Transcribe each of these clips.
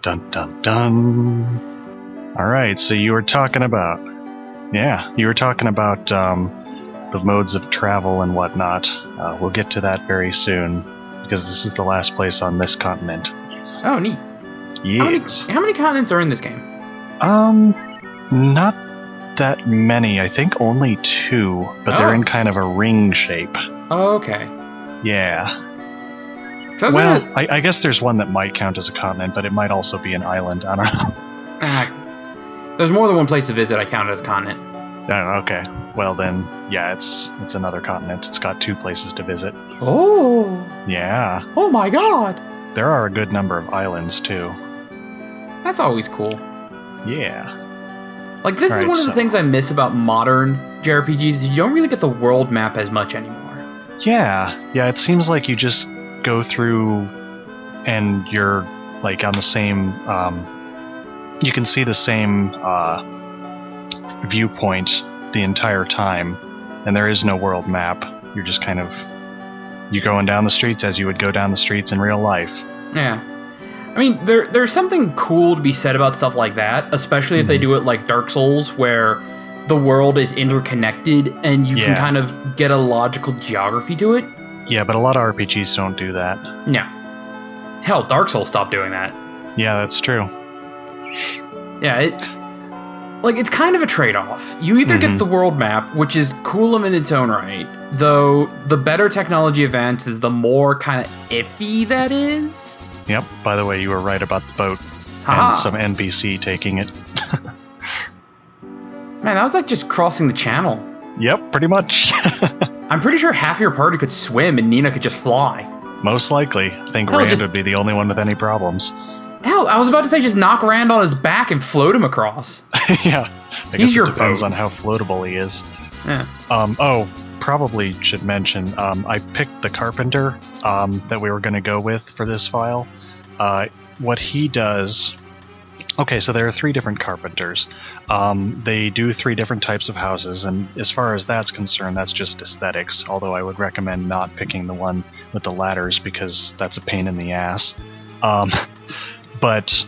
Dun dun dun. Alright, so you were talking about... Yeah, you were talking about the modes of travel and whatnot. We'll get to that very soon, because this is the last place on this continent. Oh, neat. Yes. How many continents are in this game? Not that many. I think only 2, but they're in kind of a ring shape. Oh, okay. Yeah. Well, I guess there's one that might count as a continent, but it might also be an island. I don't know. There's more than one place to visit I count as a continent. Oh, okay. Well then, yeah, it's another continent. It's got 2 places to visit. Oh. Yeah. Oh my god. There are a good number of islands, too. That's always cool. Yeah. Like, this is one of the things I miss about modern JRPGs, is you don't really get the world map as much anymore. Yeah. Yeah, it seems like you just go through and you're, like, on the same... you can see the same viewpoint the entire time, and there is no world map. You're just kind of... You're going down the streets as you would go down the streets in real life. Yeah. I mean, there's something cool to be said about stuff like that, especially if they do it like Dark Souls, where the world is interconnected and you can kind of get a logical geography to it. Yeah, but a lot of RPGs don't do that. No. Hell, Dark Souls stopped doing that. Yeah, that's true. Yeah, it's kind of a trade-off. You either get the world map, which is cool in its own right, though the better technology advances, the more kind of iffy that is. Yep, by the way, you were right about the boat and some NPC taking it. Man, that was like just crossing the channel. Yep, pretty much. I'm pretty sure half your party could swim and Nina could just fly. Most likely. I think Rand would be the only one with any problems. Hell, I was about to say just knock Rand on his back and float him across. Yeah, I guess it depends on how floatable he is. Yeah. Probably should mention, I picked the carpenter that we were going to go with for this file. What he does... Okay, so there are 3 different carpenters. They do 3 different types of houses, and as far as that's concerned, that's just aesthetics, although I would recommend not picking the one with the ladders, because that's a pain in the ass. But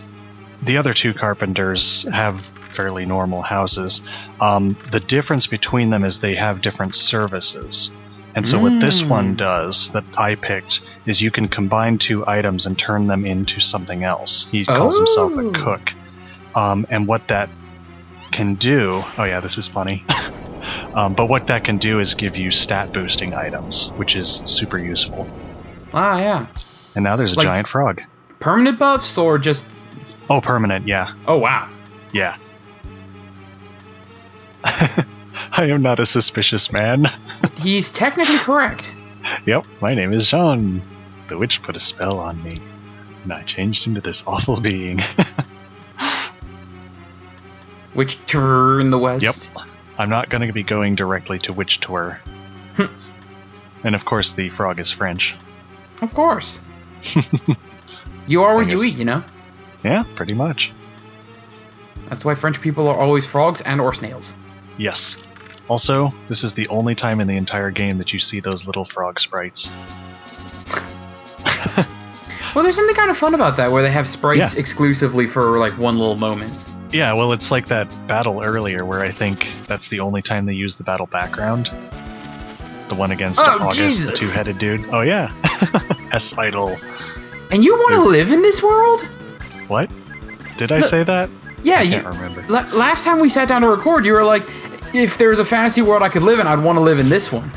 the other 2 carpenters have fairly normal houses. The difference between them is they have different services. And so what this one does, that I picked, is you can combine 2 items and turn them into something else. He calls himself a cook. And what that can do... Oh yeah, this is funny. But what that can do is give you stat boosting items, which is super useful. Ah, yeah. And now there's a giant frog. Permanent buffs or just... Oh, permanent, yeah. Oh, wow. Yeah. I am not a suspicious man. He's technically correct. Yep, my name is Jean. The witch put a spell on me, and I changed into this awful being. Witch Tour in the West? Yep. I'm not going to be going directly to Witch Tour. And of course the frog is French. Of course. You are what you eat, you know? Yeah, pretty much. That's why French people are always frogs and or snails. Yes. Also, this is the only time in the entire game that you see those little frog sprites. Well, there's something kind of fun about that, where they have sprites exclusively for, like, one little moment. Yeah, well, it's like that battle earlier, where I think that's the only time they use the battle background. The one against August, Jesus. The 2-headed dude. Oh, yeah. S-Idol. And you want to live in this world? What? Did I say that? Yeah, I can't remember. Last time we sat down to record, you were like, if there was a fantasy world I could live in, I'd want to live in this one.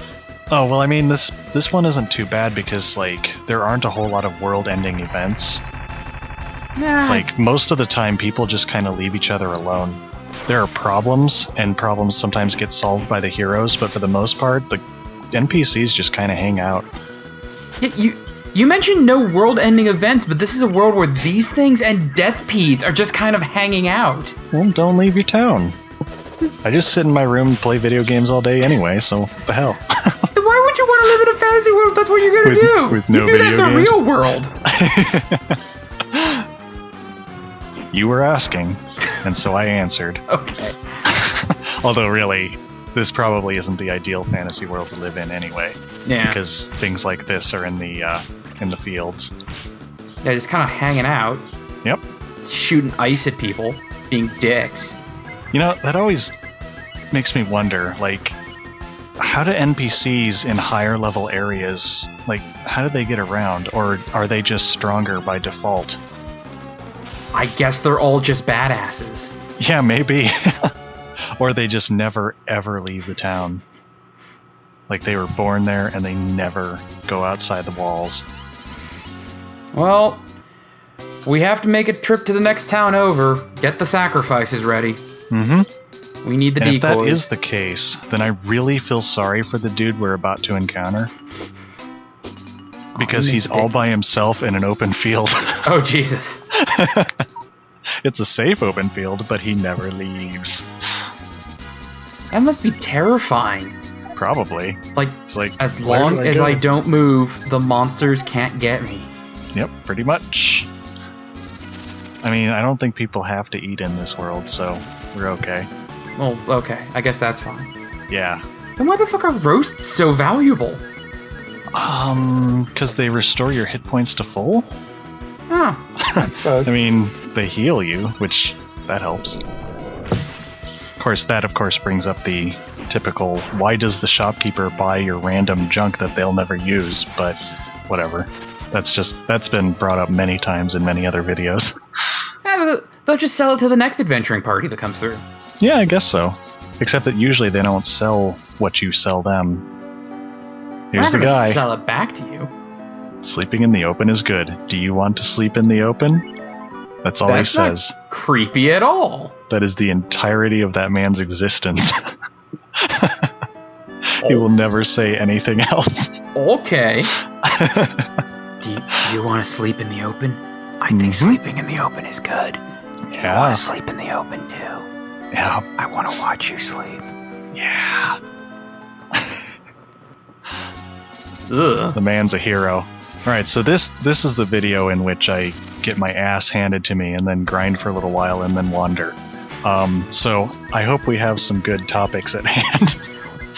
Oh, well, I mean, this one isn't too bad because, like, there aren't a whole lot of world-ending events. Nah. Like, most of the time, people just kind of leave each other alone. There are problems, and problems sometimes get solved by the heroes, but for the most part, the NPCs just kind of hang out. Yeah, you mentioned no world-ending events, but this is a world where these things and death peeds are just kind of hanging out. Well, don't leave your town. I just sit in my room and play video games all day anyway, so what the hell? Why would you want to live in a fantasy world if that's what you're going to do? With no you do video that in the games? real world. You were asking, and so I answered. Okay. Although, really, this probably isn't the ideal fantasy world to live in anyway. Yeah. Because things like this are in the fields. Yeah, just kind of hanging out. Yep. Shooting ice at people, being dicks. You know, that always makes me wonder, like, how do NPCs in higher level areas, like, how do they get around? Or are they just stronger by default? I guess they're all just badasses. Yeah, maybe. Or they just never, ever leave the town. Like, they were born there and they never go outside the walls. Well, we have to make a trip to the next town over. Get the sacrifices ready. Mm-hmm. We need the and decoys. If that is the case, then I really feel sorry for the dude we're about to encounter. Because he's all by himself in an open field. Oh, Jesus. It's a safe open field, but he never leaves. That must be terrifying. Probably. Like, it's like as long as I don't move, the monsters can't get me. Yep, pretty much. I mean, I don't think people have to eat in this world, so we're okay. Well, okay. I guess that's fine. Yeah. Then why the fuck are roasts so valuable? Because they restore your hit points to full? Oh, I suppose. I mean, they heal you, which, that helps. Of course, that brings up the typical, why does the shopkeeper buy your random junk that they'll never use? But, whatever. That's been brought up many times in many other videos. Yeah, they'll just sell it to the next adventuring party that comes through. Yeah, I guess so. Except that usually they don't sell what you sell them. Here's the guy. Sell it back to you. Sleeping in the open is good. Do you want to sleep in the open? That's all he says. Not creepy at all. That is the entirety of that man's existence. He will never say anything else. Okay. Do you want to sleep in the open? I think sleeping in the open is good. Yeah. I want to sleep in the open too. Yeah. I want to watch you sleep. Yeah. Ugh. The man's a hero. Alright, so this is the video in which I get my ass handed to me and then grind for a little while and then wander. So I hope we have some good topics at hand.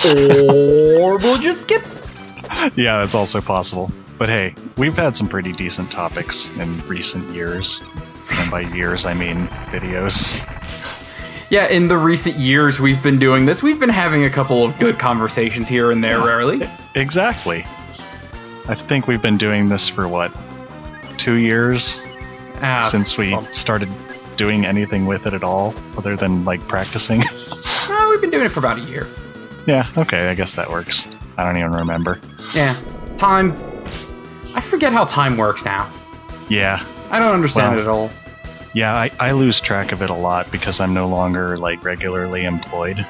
Or we'll just skip. Yeah, that's also possible. But hey, we've had some pretty decent topics in recent years. And by years, I mean videos. Yeah, in the recent years we've been doing this, we've been having a couple of good conversations here and there, rarely. Exactly. I think we've been doing this for, 2 years? Since we started doing anything with it at all, other than, practicing? We've been doing it for about a year. Yeah, okay, I guess that works. I don't even remember. Yeah, time... I forget how time works now. Yeah. I don't understand it at all. Yeah, I lose track of it a lot because I'm no longer, regularly employed.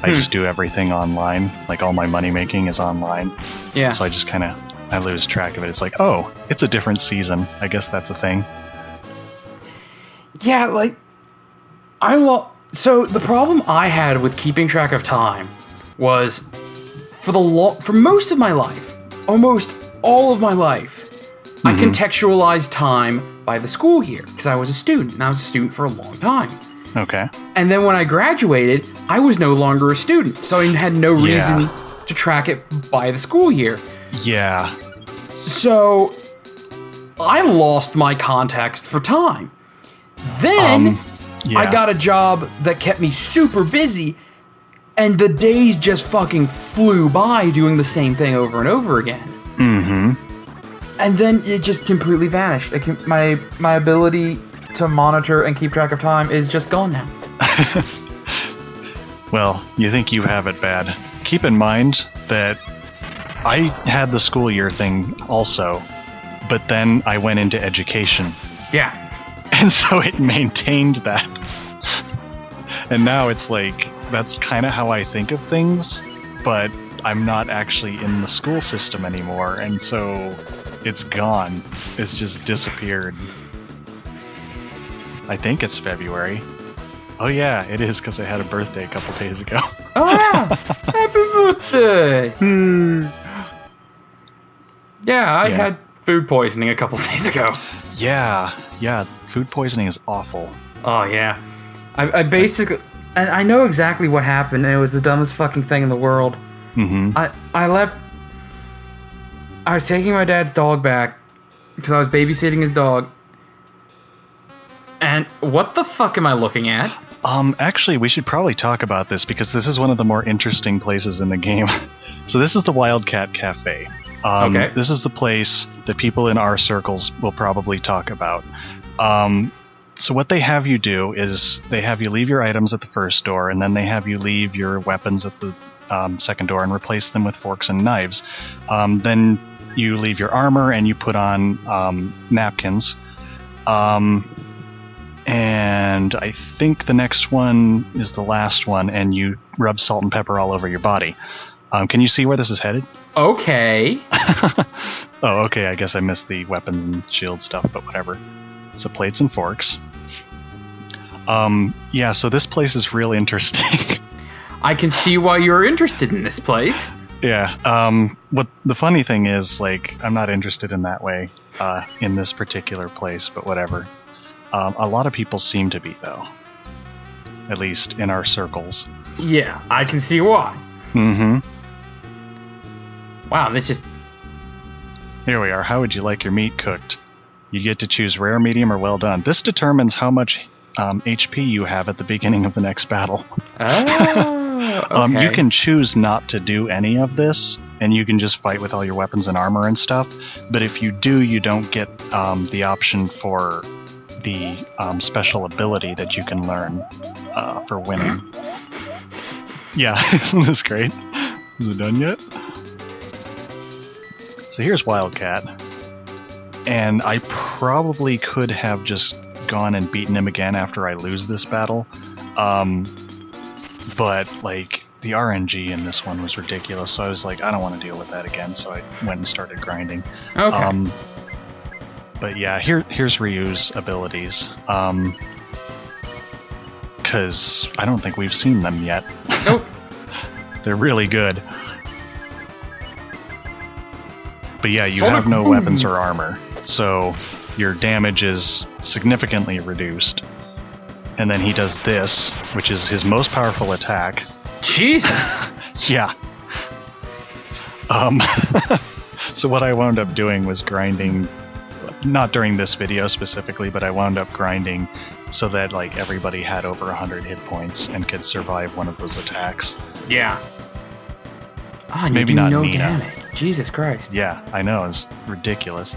I just do everything online. All my money making is online. Yeah. So I just I lose track of it. It's oh, it's a different season. I guess that's a thing. Yeah, so the problem I had with keeping track of time was for most of my life, almost all of my life, I contextualized time by the school year because I was a student, and I was a student for a long time. Okay. And then when I graduated, I was no longer a student, so I had no reason to track it by the school year. Yeah. So I lost my context for time. Then I got a job that kept me super busy, and the days just fucking flew by doing the same thing over and over again. Mm-hmm. And then it just completely vanished. My ability to monitor and keep track of time is just gone now. Well, you think you have it bad. Keep in mind that I had the school year thing also, but then I went into education. Yeah. And so it maintained that. And now it's that's kind of how I think of things, but I'm not actually in the school system anymore, and so it's gone. It's just disappeared. I think it's February. Oh yeah, it is because I had a birthday a couple days ago. Oh yeah! Happy birthday! Yeah, I had food poisoning a couple days ago. Yeah, food poisoning is awful. Oh yeah. I basically... And I know exactly what happened, and it was the dumbest fucking thing in the world. Mm-hmm. I was taking my dad's dog back because I was babysitting his dog. And what the fuck am I looking at? Actually, we should probably talk about this because this is one of the more interesting places in the game. So this is the Wildcat Cafe. Okay. This is the place that people in our circles will probably talk about. So what they have you do is they have you leave your items at the first door, and then they have you leave your weapons at the second door and replace them with forks and knives. Then you leave your armor and you put on napkins. And I think the next one is the last one, and you rub salt and pepper all over your body. Can you see where this is headed? Okay. Oh, okay, I guess I missed the weapon and shield stuff, but whatever. So plates and forks. Yeah, so this place is real interesting. I can see why you're interested in this place. Yeah, what the funny thing is, like, I'm not interested in that way, in this particular place, but whatever. A lot of people seem to be, though. At least in our circles. Yeah, I can see why. Mm-hmm. Wow, this just... Here we are. How would you like your meat cooked? You get to choose rare, medium, or well done. This determines how much HP you have at the beginning of the next battle. Oh, okay. You can choose not to do any of this, and you can just fight with all your weapons and armor and stuff. But if you do, you don't get the option for the special ability that you can learn for winning. Yeah, isn't this great? Is it done yet? So here's Wildcat. And I probably could have just gone and beaten him again after I lose this battle. But, like, the RNG in this one was ridiculous, so I was like, I don't want to deal with that again, so I went and started grinding. Okay. But yeah, here's Ryu's abilities. Because I don't think we've seen them yet. Nope. They're really good. But yeah, you Sonic have no boom. weapons or armor, so your damage is significantly reduced. And then he does this, which is his most powerful attack. Jesus! Yeah. So what I wound up doing was grinding, not during this video specifically, but I wound up grinding so that, like, everybody had over 100 hit points and could survive one of those attacks. Yeah. Ah, and Maybe you do not no Nina. damage. Jesus Christ. Yeah, I know, it's ridiculous.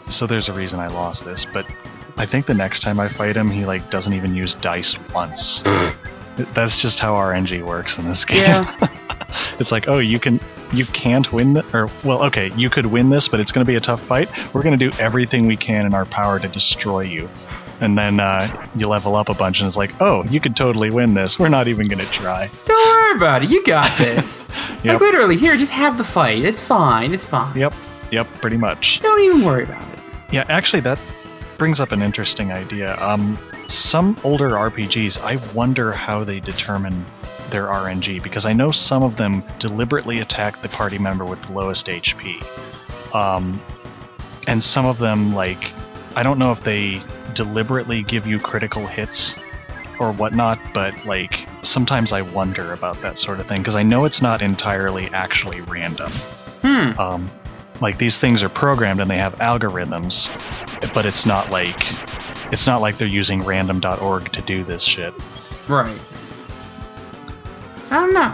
So there's a reason I lost this, but I think the next time I fight him, he, like, doesn't even use dice once. That's just how RNG works in this game. Yeah. It's like, oh, you can't win or, well, okay, you could win this, but it's going to be a tough fight. We're going to do everything we can in our power to destroy you. And then you level up a bunch, and it's like, oh, you could totally win this. We're not even going to try. Don't worry about it. You got this. Yep. Like, literally, here, just have the fight. It's fine. It's fine. Yep, pretty much. Don't even worry about it. Yeah, actually, that brings up an interesting idea. Some older RPGs, I wonder how they determine their RNG, because I know some of them deliberately attack the party member with the lowest HP. And some of them, like, I don't know if they deliberately give you critical hits or whatnot, but, like, sometimes I wonder about that sort of thing, because I know it's not entirely actually random. Like, these things are programmed and they have algorithms, but it's not like they're using random.org to do this shit. Right. I don't know.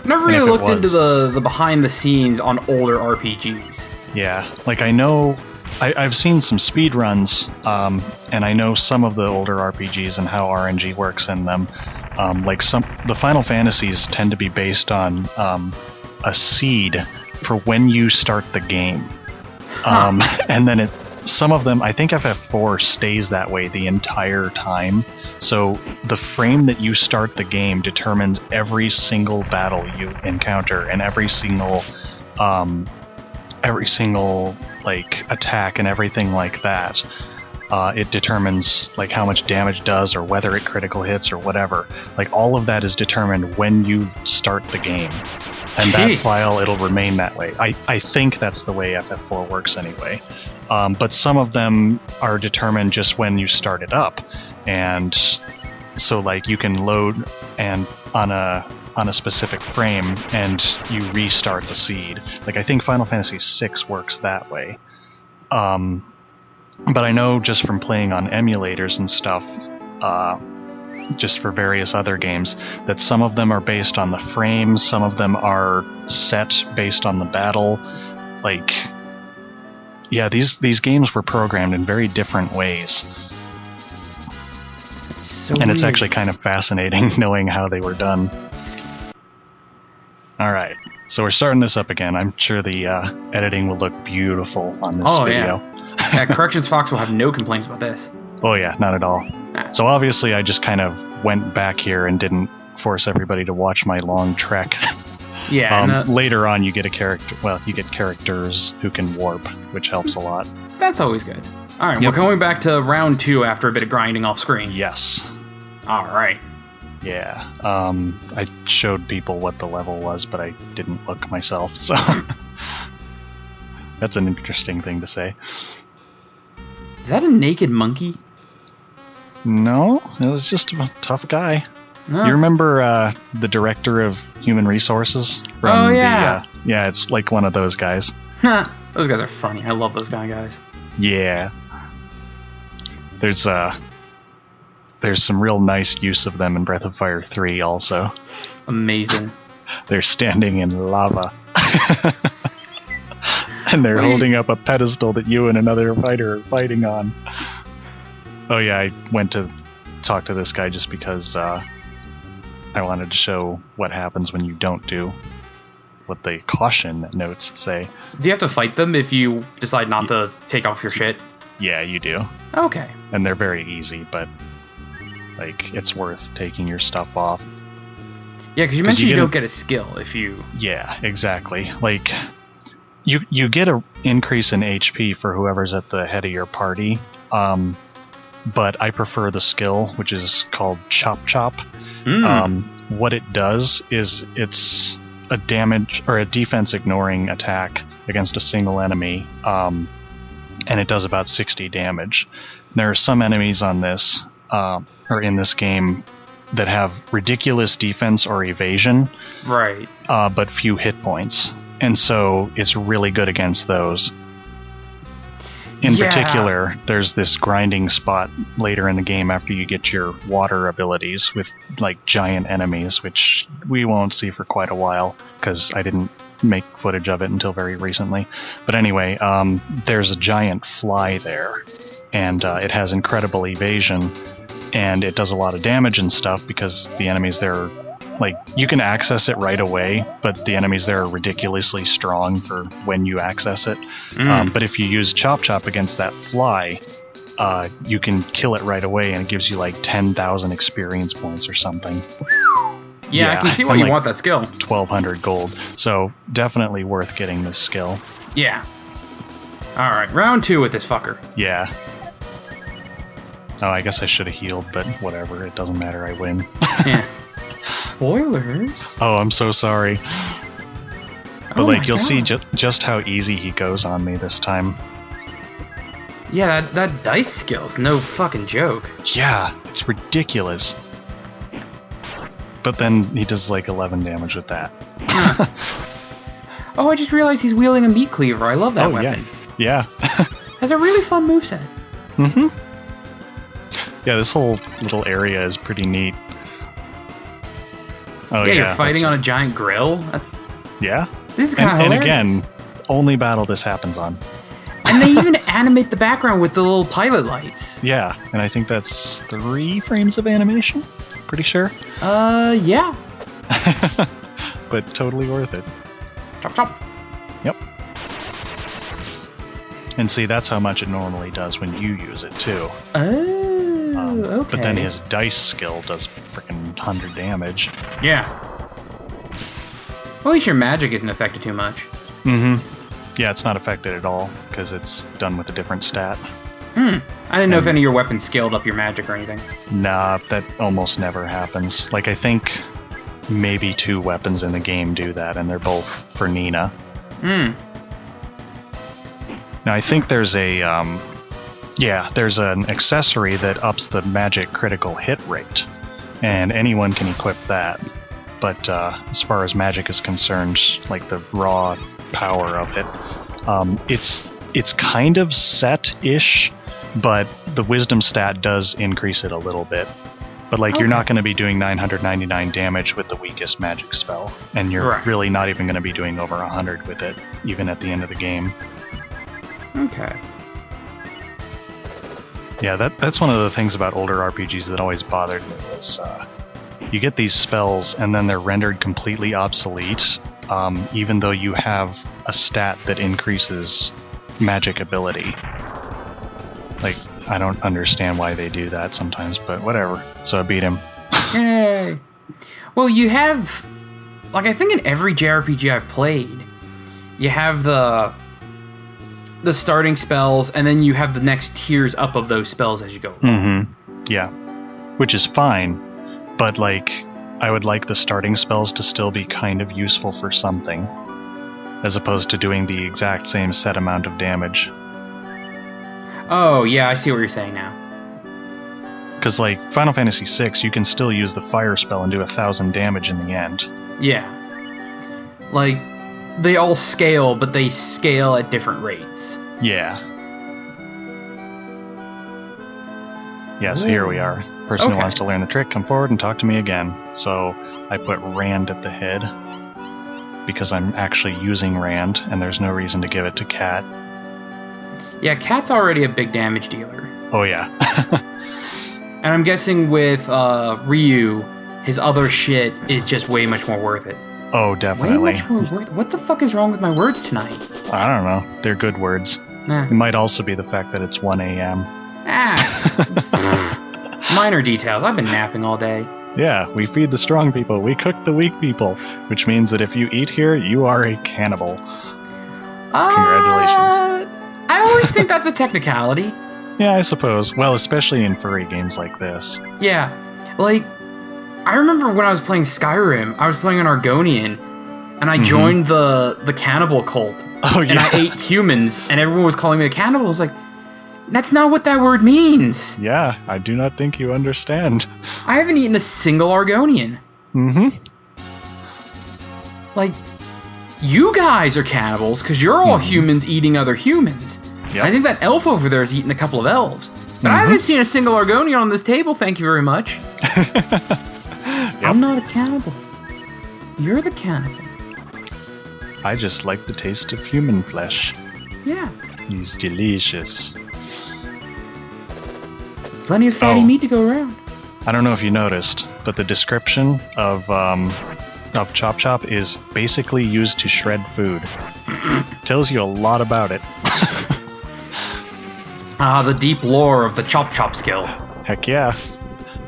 Never really looked into the behind the scenes on older RPGs. Yeah, like, I know I've seen some speedruns, and I know some of the older RPGs and how RNG works in them. Like, the Final Fantasies tend to be based on a seed for when you start the game. And then some of them, I think FF4 stays that way the entire time. So the frame that you start the game determines every single battle you encounter and every single like attack and everything like that. It determines, like, how much damage does or whether it critical hits or whatever. Like, all of that is determined when you start the game. And that file, it'll remain that way. I think that's the way FF4 works anyway. But some of them are determined just when you start it up. And so, like, you can load and on a specific frame and you restart the seed. Like, I think Final Fantasy VI works that way. But I know just from playing on emulators and stuff, just for various other games, that some of them are based on the frames, some of them are set based on the battle. Like, yeah, these games were programmed in very different ways. And it's actually kind of fascinating knowing how they were done. Alright, so we're starting this up again. I'm sure the editing will look beautiful on this video. Yeah, Corrections Fox will have no complaints about this. Oh yeah, not at all. So obviously I just kind of went back here and didn't force everybody to watch my long trek. Yeah. Later on you get a character, well, you get characters who can warp, which helps a lot. That's always good. Alright, we're going back to round 2 after a bit of grinding off screen. Yes. Alright. Yeah. I showed people what the level was, but I didn't look myself, so that's an interesting thing to say. Is that a naked monkey? No, it was just a tough guy. No. You remember the director of Human Resources? From yeah. Yeah, it's like one of those guys. Those guys are funny. I love those kind of guys. Yeah. There's some real nice use of them in Breath of Fire 3 also. Amazing. They're standing in lava. And they're holding up a pedestal that you and another fighter are fighting on. Oh yeah, I went to talk to this guy just because I wanted to show what happens when you don't do what the caution notes say. Do you have to fight them if you decide not to take off your shit? Yeah, you do. Okay. And they're very easy, but like it's worth taking your stuff off. Yeah, because you mentioned you don't get a skill if you... Yeah, exactly. Like, you get an increase in HP for whoever's at the head of your party, but I prefer the skill, which is called Chop Chop. What it does is it's a damage or a defense ignoring attack against a single enemy, and it does about 60 damage. There are some enemies on this, or in this game, that have ridiculous defense or evasion, right? But few hit points, and so it's really good against those. In particular, there's this grinding spot later in the game after you get your water abilities with like giant enemies, which we won't see for quite a while because I didn't make footage of it until very recently. But anyway, there's a giant fly there, and it has incredible evasion, and it does a lot of damage and stuff because the enemies there are, like, you can access it right away, but the enemies there are ridiculously strong for when you access it. But if you use Chop Chop against that fly, you can kill it right away, and it gives you like 10,000 experience points or something. Yeah, I can see why you want that skill. 1,200 gold. So definitely worth getting this skill. Yeah. Alright, round 2 with this fucker. Yeah. Oh, I guess I should have healed, but whatever. It doesn't matter. I win. Yeah. Spoilers? Oh, I'm so sorry. But like, you'll see just how easy he goes on me this time. Yeah, that dice skill's no fucking joke. Yeah, it's ridiculous. But then he does like 11 damage with that. Oh, I just realized he's wielding a meat cleaver. I love that weapon. Yeah. Has a really fun moveset. Mm-hmm. Yeah, this whole little area is pretty neat. Oh yeah, you're fighting on a giant grill? Yeah. This is kind of hilarious. And again, only battle this happens on. And they even animate the background with the little pilot lights. Yeah, and I think that's 3 frames of animation. Pretty sure. Yeah. But totally worth it. Chop chop. Yep. And see, that's how much it normally does when you use it too. Oh, okay. But then his dice skill does freaking 100 damage. Yeah. Well, at least your magic isn't affected too much. Mm-hmm. Yeah, it's not affected at all, because it's done with a different stat. I didn't know if any of your weapons scaled up your magic or anything. Nah, that almost never happens. Like, I think maybe 2 weapons in the game do that, and they're both for Nina. Now, I think there's there's an accessory that ups the magic critical hit rate, and anyone can equip that. But as far as magic is concerned, like the raw power of it, it's kind of set-ish, but the wisdom stat does increase it a little bit. But like, you're not going to be doing 999 damage with the weakest magic spell, and you're really not even going to be doing over 100 with it, even at the end of the game. Okay. Yeah, that's one of the things about older RPGs that always bothered me was you get these spells and then they're rendered completely obsolete, even though you have a stat that increases magic ability. Like, I don't understand why they do that sometimes, but whatever. So I beat him. Yay! Well, you have, like, I think in every JRPG I've played, you have the starting spells, and then you have the next tiers up of those spells as you go along. Yeah, which is fine, but like, I would like the starting spells to still be kind of useful for something, as opposed to doing the exact same set amount of damage. Oh, yeah, I see what you're saying now. Because, like, Final Fantasy VI, you can still use the fire spell and do 1,000 damage in the end. Yeah. Like, they all scale, but they scale at different rates. Yeah. Yeah, so here we are. Person who wants to learn the trick, come forward and talk to me again. So I put Rand at the head, because I'm actually using Rand, and there's no reason to give it to Cat. Yeah, Cat's already a big damage dealer. Oh, yeah. And I'm guessing with Ryu, his other shit is just way much more worth it. Oh, definitely. Way much more worth it? What the fuck is wrong with my words tonight? I don't know. They're good words. It might also be the fact that it's 1 a.m. Minor details. I've been napping all day. Yeah, we feed the strong people. We cook the weak people. Which means that if you eat here, you are a cannibal. Congratulations. I always think that's a technicality. Yeah, I suppose. Well, especially in furry games like this. Yeah. Like, I remember when I was playing Skyrim, I was playing an Argonian, and I joined the cannibal cult. Oh, yeah. And I ate humans, and everyone was calling me a cannibal. I was like, that's not what that word means. Yeah, I do not think you understand. I haven't eaten a single Argonian. Like, you guys are cannibals, because you're all humans eating other humans. Yep. I think that elf over there is eating a couple of elves. But I haven't seen a single Argonian on this table, thank you very much. I'm not a cannibal. You're the cannibal. I just like the taste of human flesh. Yeah. It's delicious. Plenty of fatty meat to go around. I don't know if you noticed, but the description of Chop Chop is basically used to shred food. Tells you a lot about it. The deep lore of the Chop Chop skill. Heck yeah.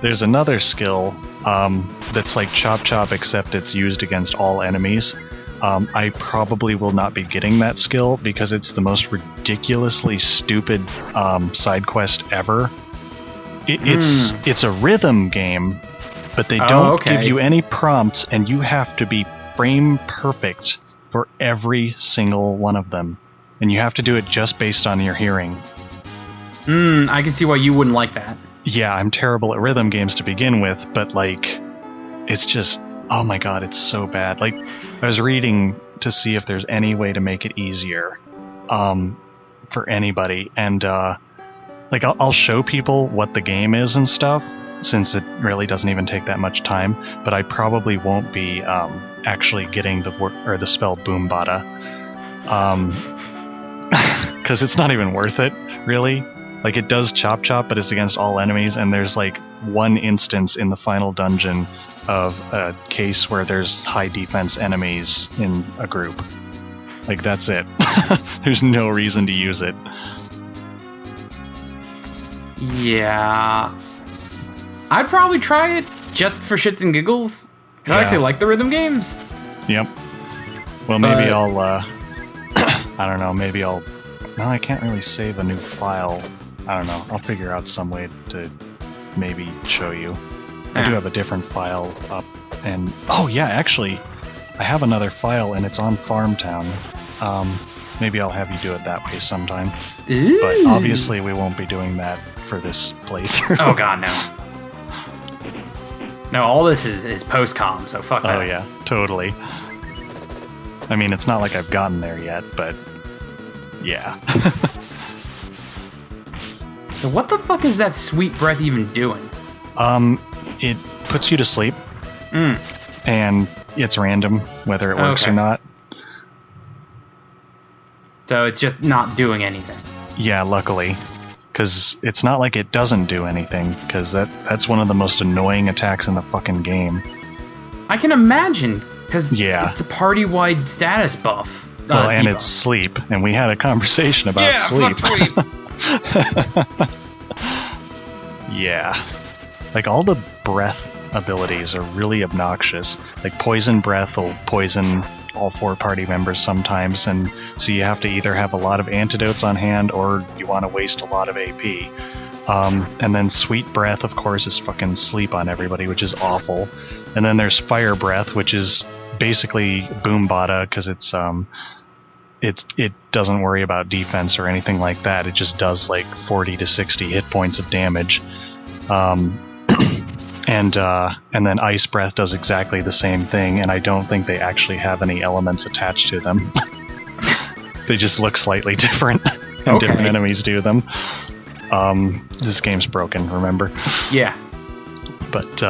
There's another skill that's like Chop Chop, except it's used against all enemies. I probably will not be getting that skill because it's the most ridiculously stupid side quest ever. It's a rhythm game, but they don't give you any prompts, and you have to be frame perfect for every single one of them. And you have to do it just based on your hearing. I can see why you wouldn't like that. Yeah, I'm terrible at rhythm games to begin with, but like, it's just, oh my god, it's so bad. Like, I was reading to see if there's any way to make it easier for anybody, and like, I'll show people what the game is and stuff, since it really doesn't even take that much time, but I probably won't be actually getting the spell Boombada, because it's not even worth it, really. Like, it does Chop Chop, but it's against all enemies, and there's like one instance in the final dungeon of a case where there's high defense enemies in a group. Like, that's it. There's no reason to use it. Yeah. I'd probably try it just for shits and giggles, because I actually like the rhythm games. Yep. Well, maybe I'll, I don't know, maybe I'll... No, I can't really save a new file. I don't know. I'll figure out some way to maybe show you. I do have a different file up, and... Oh, yeah, actually, I have another file, and it's on Farmtown. Maybe I'll have you do it that way sometime. Ooh. But obviously we won't be doing that for this playthrough. Oh, God, no. No, all this is post-com, so fuck that. Oh, yeah, totally. I mean, it's not like I've gotten there yet, but... Yeah. So what the fuck is that sweet breath even doing? It puts you to sleep. And it's random whether it works or not. So it's just not doing anything. Yeah, luckily. Because it's not like it doesn't do anything, because that's one of the most annoying attacks in the fucking game. I can imagine, because yeah. it's a party-wide status buff. Well, and it's sleep, and we had a conversation about sleep. Fuck sleep. Yeah. Like, all the breath abilities are really obnoxious. Like, poison breath will poison all 4 party members sometimes, and so you have to either have a lot of antidotes on hand or you want to waste a lot of AP. And then sweet breath, of course, is fucking sleep on everybody, which is awful. And then there's fire breath, which is basically boom bada, because it doesn't worry about defense or anything like that. It just does like 40 to 60 hit points of damage. And then ice breath does exactly the same thing, and I don't think they actually have any elements attached to them. They just look slightly different, and different enemies do them. This game's broken, remember? Yeah. But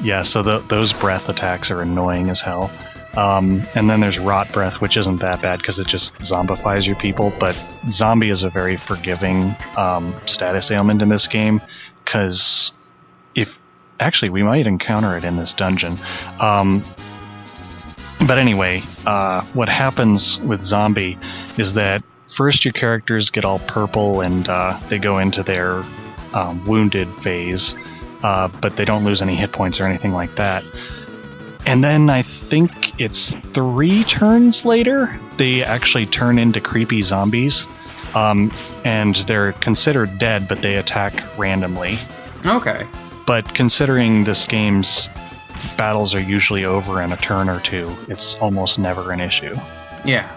yeah, so those breath attacks are annoying as hell. And then there's rot breath, which isn't that bad because it just zombifies your people. But zombie is a very forgiving status ailment in this game, because actually, we might encounter it in this dungeon. But anyway, what happens with zombie is that first your characters get all purple and they go into their wounded phase, but they don't lose any hit points or anything like that. And then I think it's 3 turns later, they actually turn into creepy zombies. And they're considered dead, but they attack randomly. Okay. But considering this game's battles are usually over in a turn or 2, it's almost never an issue. Yeah.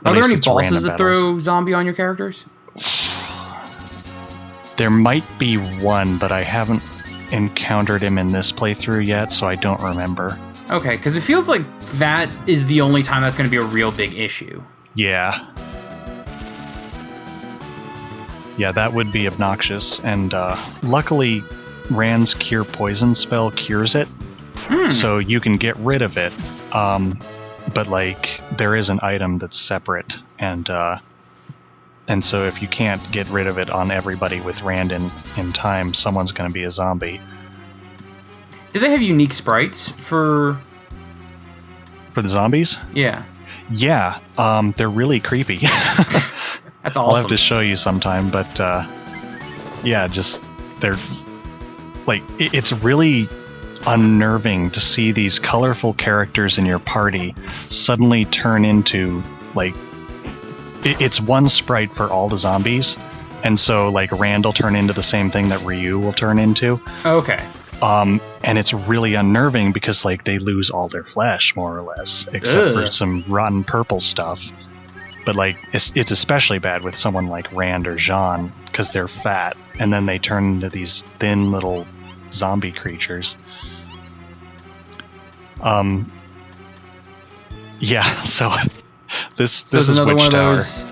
Are there any bosses that throw zombie on your characters? There might be one, but I haven't encountered him in this playthrough yet, so I don't remember. Okay, because it feels like that is the only time that's going to be a real big issue. Yeah. Yeah, that would be obnoxious, and luckily Rand's Cure Poison spell cures it, so you can get rid of it, but like there is an item that's separate, and so if you can't get rid of it on everybody with Rand in time, someone's going to be a zombie. Do they have unique sprites for the zombies? Yeah. Yeah, they're really creepy. That's awesome. I'll have to show you sometime, but yeah, just they're like it's really unnerving to see these colorful characters in your party suddenly turn into like it's one sprite for all the zombies, and so like Rand will turn into the same thing that Ryu will turn into. Okay. And it's really unnerving because like they lose all their flesh more or less, except for some rotten purple stuff. But like it's especially bad with someone like Rand or Jean because they're fat, and then they turn into these thin little zombie creatures. Yeah, so this is another Witch one of Tower. those,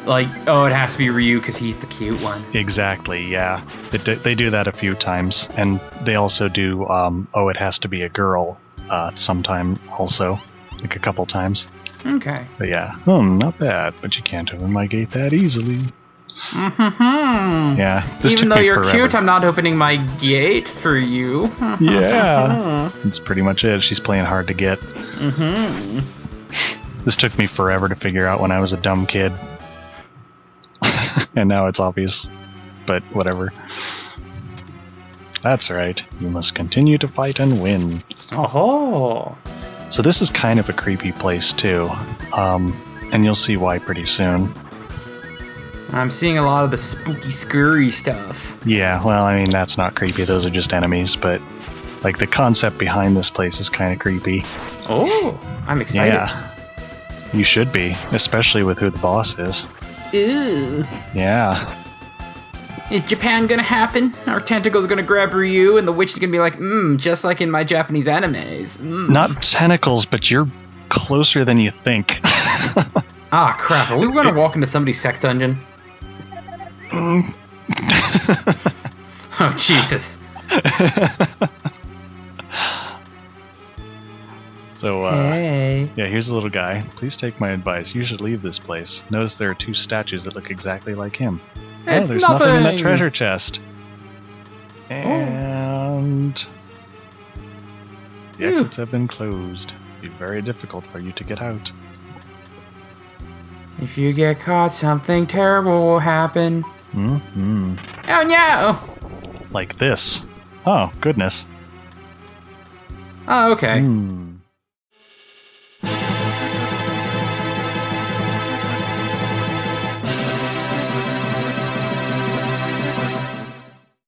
like, oh, it has to be Ryu because he's the cute one. Exactly, yeah. They do that a few times, and they also do oh, it has to be a girl sometime also, like a couple times. Okay. But yeah, not bad, but you can't open my gate that easily. Mm-hmm. Yeah. Even though you're cute, I'm not opening my gate for you. Yeah. That's pretty much it. She's playing hard to get. Mm-hmm. This took me forever to figure out when I was a dumb kid. And now it's obvious. But whatever. That's right. You must continue to fight and win. Oh. So this is kind of a creepy place too. And you'll see why pretty soon. I'm seeing a lot of the spooky, scurry stuff. Yeah, well, I mean, that's not creepy. Those are just enemies, but like the concept behind this place is kind of creepy. Oh, I'm excited. Yeah. You should be, especially with who the boss is. Ew. Yeah. Is Japan gonna happen? Our tentacle's gonna grab Ryu, and the witch is gonna be like, just like in my Japanese animes. Not tentacles, but you're closer than you think. Ah, crap. Are we going to walk into somebody's sex dungeon? Oh, Jesus. So, Hey. yeah, here's a little guy. Please take my advice. You should leave this place. Notice there are 2 statues that look exactly like him. It's there's nothing in that treasure chest. And the exits have been closed. It'll be very difficult for you to get out. If you get caught, something terrible will happen. Mm-hmm. Oh, no! Like this. Oh, goodness. Oh, okay.